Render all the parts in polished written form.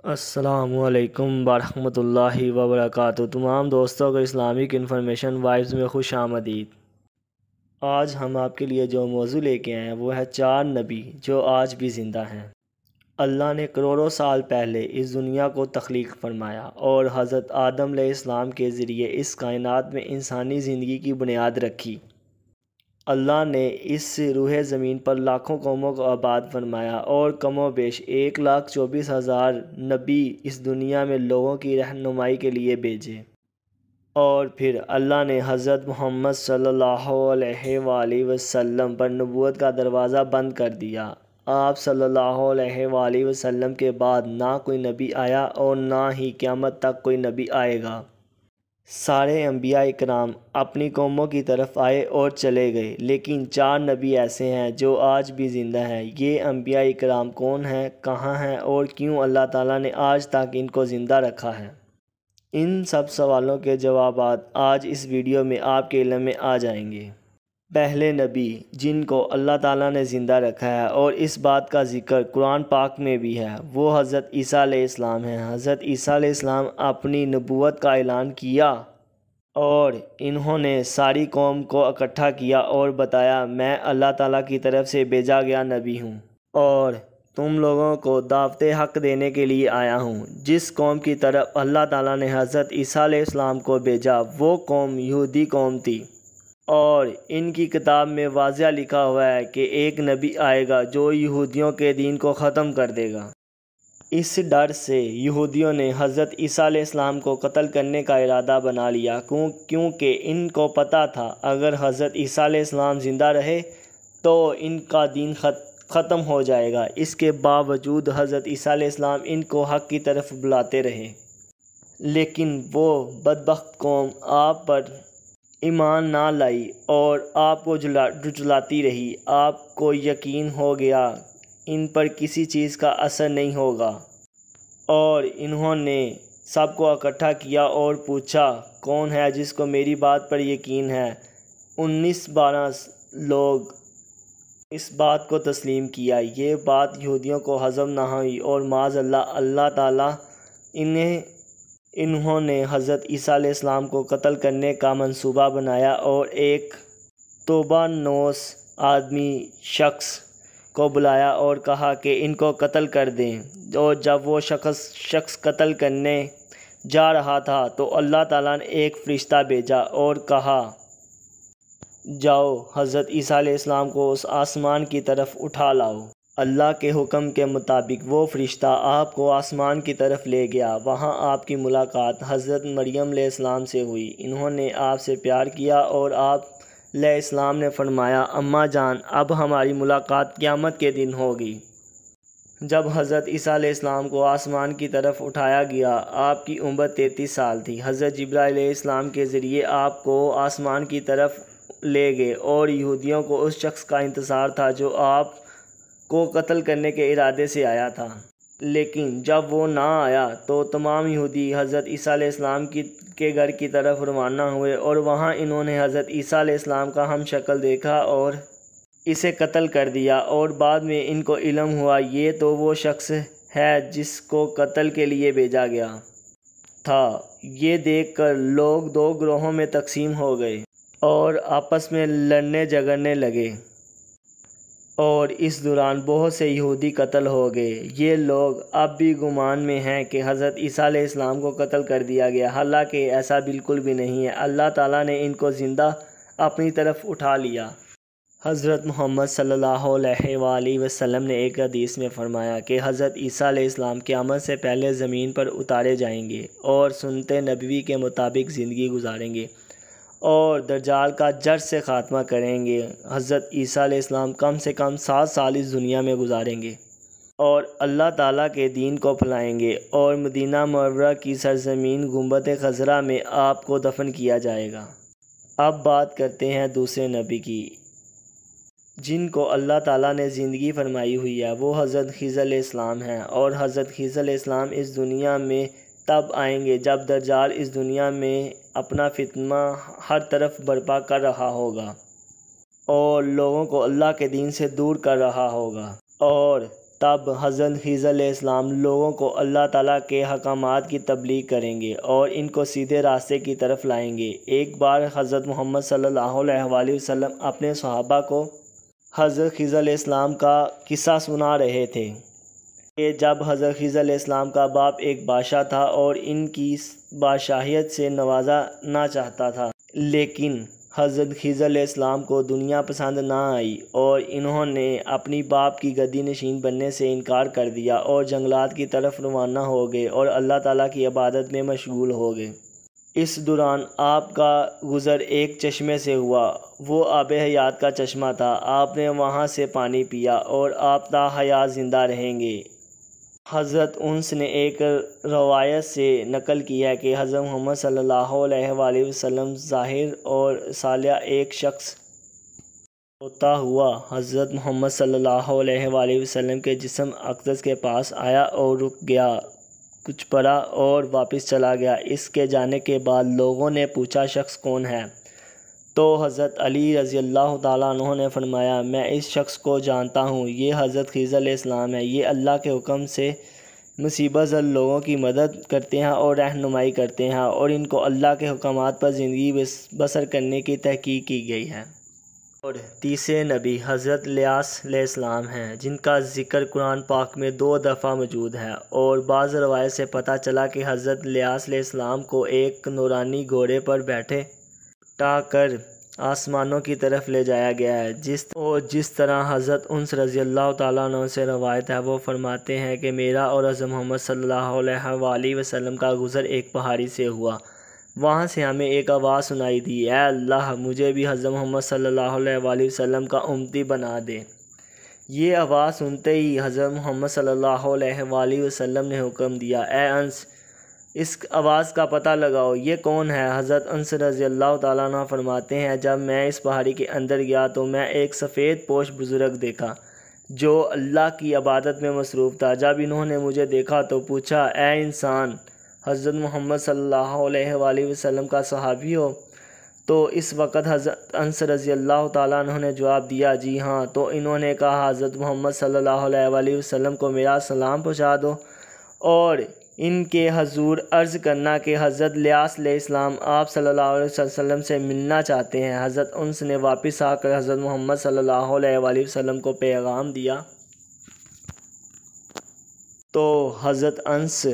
السلام علیکم ورحمۃ اللہ وبرکاتہ۔ تمام دوستوں کو اسلامک انفارمیشن وائبز میں خوش آمدید۔ آج ہم آپ کے لیے جو موضوع لے کے آئے ہیں وہ ہے 4 نبی جو آج بھی زندہ ہیں۔ اللہ نے کروڑوں سال پہلے اس دنیا کو تخلیق فرمایا اور حضرت آدم علیہ السلام کے ذریعے اس کائنات میں انسانی زندگی کی بنیاد رکھی۔ اللہ نے اس روح زمین پر لاکھوں قوموں کو آباد فرمایا اور کم و بیش 1,24,000 نبی اس دنیا میں لوگوں کی رہنمائی کے لیے بھیجے، اور پھر اللہ نے حضرت محمد صلی اللہ علیہ وآلہ وسلم پر نبوت کا دروازہ بند کر دیا۔ آپ صلی اللہ علیہ وآلہ وسلم کے بعد نہ کوئی نبی آیا اور نہ ہی قیامت تک کوئی نبی آئے گا۔ سارے انبیاء اکرام اپنی قوموں کی طرف آئے اور چلے گئے، لیکن 4 نبی ایسے ہیں جو آج بھی زندہ ہیں۔ یہ انبیاء اکرام کون ہیں، کہاں ہیں اور کیوں اللہ تعالیٰ نے آج تک ان کو زندہ رکھا ہے؟ ان سب سوالوں کے جوابات آج اس ویڈیو میں آپ کے علم میں آ جائیں گے۔ پہلے نبی جن کو اللہ تعالیٰ نے زندہ رکھا ہے اور اس بات کا ذکر قرآن پاک میں بھی ہے وہ حضرت عیسیٰ علیہ السلام ہیں۔ حضرت عیسیٰ علیہ السلام اپنی نبوت کا اعلان کیا اور انہوں نے ساری قوم کو اکٹھا کیا اور بتایا، میں اللہ تعالیٰ کی طرف سے بھیجا گیا نبی ہوں اور تم لوگوں کو دعوت حق دینے کے لیے آیا ہوں۔ جس قوم کی طرف اللہ تعالیٰ نے حضرت عیسیٰ علیہ السلام کو بھیجا وہ قوم یہودی قوم تھی، اور ان کی کتاب میں واضح لکھا ہوا ہے کہ ایک نبی آئے گا جو یہودیوں کے دین کو ختم کر دے گا۔ اس ڈر سے یہودیوں نے حضرت عیسیٰ علیہ السلام کو قتل کرنے کا ارادہ بنا لیا، کیونکہ ان کو پتہ تھا اگر حضرت عیسیٰ علیہ السلام زندہ رہے تو ان کا دین ختم ہو جائے گا۔ اس کے باوجود حضرت عیسیٰ علیہ السلام ان کو حق کی طرف بلاتے رہے، لیکن وہ بدبخت قوم آپ پر ایمان نہ لائی اور آپ کو جھٹلاتی رہی۔ آپ کو یقین ہو گیا ان پر کسی چیز کا اثر نہیں ہوگا، اور انہوں نے سب کو اکٹھا کیا اور پوچھا، کون ہے جس کو میری بات پر یقین ہے؟ 19-12 لوگ اس بات کو تسلیم کیا۔ یہ بات یہودیوں کو ہضم نہ ہوئی اور معاذ اللہ تعالیٰ انہوں نے حضرت عیسیٰ علیہ السلام کو قتل کرنے کا منصوبہ بنایا اور ایک توبہ نوس آدمی شخص کو بلایا اور کہا کہ ان کو قتل کر دیں، اور جب وہ شخص قتل کرنے جا رہا تھا تو اللہ تعالیٰ نے ایک فرشتہ بھیجا اور کہا، جاؤ حضرت عیسیٰ علیہ السلام کو اس آسمان کی طرف اٹھا لاؤ۔ اللہ کے حکم کے مطابق وہ فرشتہ آپ کو آسمان کی طرف لے گیا۔ وہاں آپ کی ملاقات حضرت مریم علیہ السلام سے ہوئی۔ انہوں نے آپ سے پیار کیا اور آپ علیہ السلام نے فرمایا، اماں جان اب ہماری ملاقات قیامت کے دن ہوگی۔ جب حضرت عیسیٰ علیہ السلام کو آسمان کی طرف اٹھایا گیا، آپ کی عمر 33 سال تھی۔ حضرت جبرائیل علیہ السلام کے ذریعے آپ کو آسمان کی طرف لے گئے، اور یہودیوں کو اس شخص کا انتظار تھا جو آپ کو قتل کرنے کے ارادے سے آیا تھا، لیکن جب وہ نہ آیا تو تمام یہودی حضرت عیسیٰ علیہ السلام کے گھر کی طرف روانہ ہوئے، اور وہاں انہوں نے حضرت عیسیٰ علیہ السلام کا ہم شکل دیکھا اور اسے قتل کر دیا، اور بعد میں ان کو علم ہوا یہ تو وہ شخص ہے جس کو قتل کے لیے بھیجا گیا تھا۔ یہ دیکھ کر لوگ 2 گروہوں میں تقسیم ہو گئے اور آپس میں لڑنے جھگڑنے لگے، اور اس دوران بہت سے یہودی قتل ہو گئے۔ یہ لوگ اب بھی گمان میں ہیں کہ حضرت عیسیٰ علیہ السلام کو قتل کر دیا گیا، حالانکہ ایسا بالکل بھی نہیں ہے۔ اللہ تعالیٰ نے ان کو زندہ اپنی طرف اٹھا لیا۔ حضرت محمد صلی اللہ علیہ وآلہ وسلم نے ایک حدیث میں فرمایا کہ حضرت عیسیٰ علیہ السلام قیامت سے پہلے زمین پر اتارے جائیں گے اور سنت نبوی کے مطابق زندگی گزاریں گے اور دجال کا جڑ سے خاتمہ کریں گے۔ حضرت عیسیٰ علیہ السلام کم سے کم 7 سال اس دنیا میں گزاریں گے اور اللہ تعالیٰ کے دین کو پھیلائیں گے، اور مدینہ منورہ کی سرزمین گنبد خضرا میں آپ کو دفن کیا جائے گا۔ اب بات کرتے ہیں دوسرے نبی کی جن کو اللہ تعالیٰ نے زندگی فرمائی ہوئی ہے، وہ حضرت خضر علیہ السلام ہیں، اور حضرت خضر علیہ السلام اس دنیا میں تب آئیں گے جب دجال اس دنیا میں اپنا فتنہ ہر طرف برپا کر رہا ہوگا اور لوگوں کو اللہ کے دین سے دور کر رہا ہوگا، اور تب حضرت خضر علیہ السلام لوگوں کو اللہ تعالیٰ کے احکامات کی تبلیغ کریں گے اور ان کو سیدھے راستے کی طرف لائیں گے۔ ایک بار حضرت محمد صلی اللہ علیہ وآلہ وسلم اپنے صحابہ کو حضرت خضر علیہ السلام کا قصہ سنا رہے تھے کہ جب حضرت خضر علیہ السلام کا باپ ایک بادشاہ تھا اور ان کی بادشاہیت سے نوازنا چاہتا تھا، لیکن حضرت خضر علیہ السلام کو دنیا پسند نہ آئی اور انہوں نے اپنی باپ کی گدی نشین بننے سے انکار کر دیا اور جنگلات کی طرف روانہ ہو گئے اور اللہ تعالیٰ کی عبادت میں مشغول ہو گئے۔ اس دوران آپ کا گزر ایک چشمے سے ہوا، وہ آب حیات کا چشمہ تھا۔ آپ نے وہاں سے پانی پیا اور آپ تا حیات زندہ رہیں گے۔ حضرت انس نے ایک روایت سے نقل کیا ہے کہ حضرت محمد صلی اللہ علیہ وآلہ وسلم ظاہر اور صالح ایک شخص ہوتا ہوا حضرت محمد صلی اللہ علیہ وآلہ وسلم کے جسم اقدس کے پاس آیا اور رک گیا، کچھ پڑھا اور واپس چلا گیا۔ اس کے جانے کے بعد لوگوں نے پوچھا شخص کون ہے؟ تو حضرت علی رضی اللہ تعالیٰ عنہ نے فرمایا میں اس شخص کو جانتا ہوں، یہ حضرت خضر علیہ السلام ہے۔ یہ اللہ کے حکم سے مصیبت زد لوگوں کی مدد کرتے ہیں اور رہنمائی کرتے ہیں اور ان کو اللہ کے حکامات پر زندگی بسر کرنے کی تحقیق کی گئی ہے۔ اور تیسرے نبی حضرت الیاس علیہ السلام ہیں، جن کا ذکر قرآن پاک میں 2 دفعہ موجود ہے، اور بعض روایت سے پتہ چلا کہ حضرت الیاس علیہ السلام کو ایک نورانی گھوڑے پر بیٹھے اٹھا کر آسمانوں کی طرف لے جایا گیا ہے۔ جس طرح حضرت انس رضی اللہ تعالیٰ عنہ سے روایت ہے، وہ فرماتے ہیں کہ میرا اور حضرت محمد صلی اللہ علیہ وآلہ وسلم کا گزر ایک پہاڑی سے ہوا، وہاں سے ہمیں ایک آواز سنائی دی، اے اللہ مجھے بھی حضرت محمد صلی اللہ علیہ وآلہ وسلم کا امتی بنا دے۔ یہ آواز سنتے ہی حضرت محمد صلی اللہ علیہ وآلہ وسلم نے حکم دیا، اے انس اس آواز کا پتہ لگاؤ، یہ کون ہے؟ حضرت انس رضی اللہ تعالیٰ عنہ فرماتے ہیں جب میں اس پہاڑی کے اندر گیا تو میں ایک سفید پوش بزرگ دیکھا جو اللہ کی عبادت میں مصروف تھا۔ جب انہوں نے مجھے دیکھا تو پوچھا، اے انسان حضرت محمد صلی اللہ علیہ وآلہ وسلم کا صحابی ہو؟ تو اس وقت حضرت انس رضی اللہ تعالیٰ عنہ نے جواب دیا، جی ہاں۔ تو انہوں نے کہا، حضرت محمد صلی اللہ علیہ وآلہ وسلم کو میرا سلام پہنچا دو اور ان کے حضور عرض کرنا کہ حضرت الیاس علیہ السلام آپ صلی اللہ علیہ وسلم سے ملنا چاہتے ہیں۔ حضرت انس نے واپس آ کر حضرت محمد صلی اللہ علیہ وآلہ وسلم کو پیغام دیا تو حضرت انس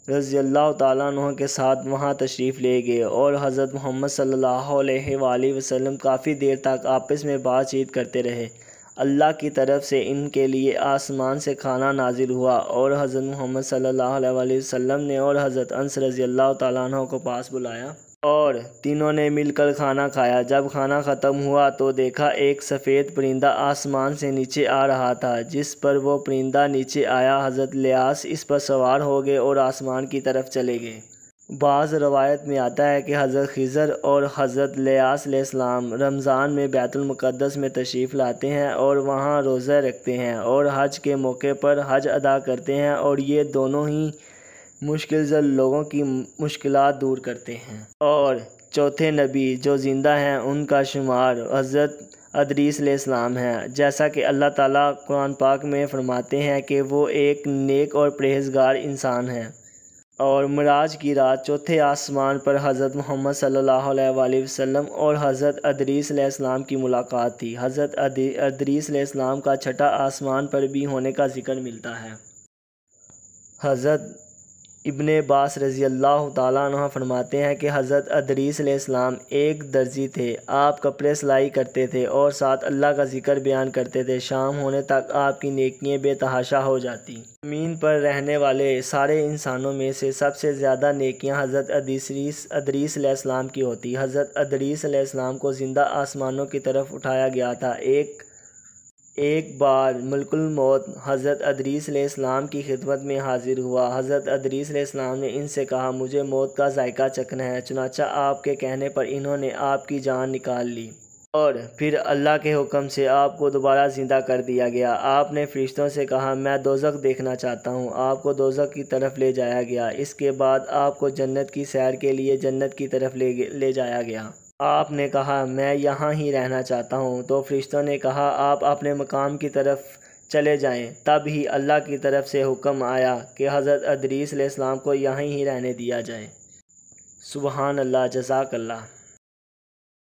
رضی اللہ تعالیٰ عنہ کے ساتھ وہاں تشریف لے گئے اور حضرت محمد صلی اللہ علیہ وآلہ وسلم کافی دیر تک آپس میں بات چیت کرتے رہے۔ اللہ کی طرف سے ان کے لیے آسمان سے کھانا نازل ہوا اور حضرت محمد صلی اللہ علیہ وآلہ وسلم نے اور حضرت انس رضی اللہ تعالیٰ عنہ کو پاس بلایا اور تینوں نے مل کر کھانا کھایا۔ جب کھانا ختم ہوا تو دیکھا ایک سفید پرندہ آسمان سے نیچے آ رہا تھا۔ جس پر وہ پرندہ نیچے آیا حضرت الیاس اس پر سوار ہو گئے اور آسمان کی طرف چلے گئے۔ بعض روایت میں آتا ہے کہ حضرت خضر اور حضرت الیاس علیہ السلام رمضان میں بیت المقدس میں تشریف لاتے ہیں اور وہاں روزہ رکھتے ہیں اور حج کے موقع پر حج ادا کرتے ہیں، اور یہ دونوں ہی مشکل زد لوگوں کی مشکلات دور کرتے ہیں۔ اور چوتھے نبی جو زندہ ہیں ان کا شمار حضرت ادریس علیہ السلام ہیں، جیسا کہ اللہ تعالیٰ قرآن پاک میں فرماتے ہیں کہ وہ ایک نیک اور پرہیزگار انسان ہیں۔ اور معراج کی رات چوتھے آسمان پر حضرت محمد صلی اللہ علیہ وآلہ وسلم اور حضرت ادریس علیہ السلام کی ملاقات تھی۔ حضرت ادریس علیہ السلام کا چھٹا آسمان پر بھی ہونے کا ذکر ملتا ہے۔ حضرت ابن عباس رضی اللہ تعالیٰ عنہ فرماتے ہیں کہ حضرت ادریس علیہ السلام ایک درزی تھے، آپ کپڑے سلائی کرتے تھے اور ساتھ اللہ کا ذکر بیان کرتے تھے۔ شام ہونے تک آپ کی نیکیاں بے تحاشا ہو جاتی۔ زمین پر رہنے والے سارے انسانوں میں سے سب سے زیادہ نیکیاں حضرت ادریس علیہ السلام کی ہوتی۔ حضرت ادریس علیہ السلام کو زندہ آسمانوں کی طرف اٹھایا گیا تھا۔ ایک بار ملک الموت حضرت ادریس علیہ السلام کی خدمت میں حاضر ہوا۔ حضرت ادریس علیہ السلام نے ان سے کہا، مجھے موت کا ذائقہ چکھنا ہے۔ چنانچہ آپ کے کہنے پر انہوں نے آپ کی جان نکال لی اور پھر اللہ کے حکم سے آپ کو دوبارہ زندہ کر دیا گیا۔ آپ نے فرشتوں سے کہا، میں دوزخ دیکھنا چاہتا ہوں۔ آپ کو دوزخ کی طرف لے جایا گیا۔ اس کے بعد آپ کو جنت کی سیر کے لیے جنت کی طرف لے جایا گیا۔ آپ نے کہا، میں یہاں ہی رہنا چاہتا ہوں۔ تو فرشتوں نے کہا، آپ اپنے مقام کی طرف چلے جائیں، تب ہی اللہ کی طرف سے حکم آیا کہ حضرت ادریس علیہ السلام کو یہیں ہی رہنے دیا جائے۔ سبحان اللہ، جزاک اللہ۔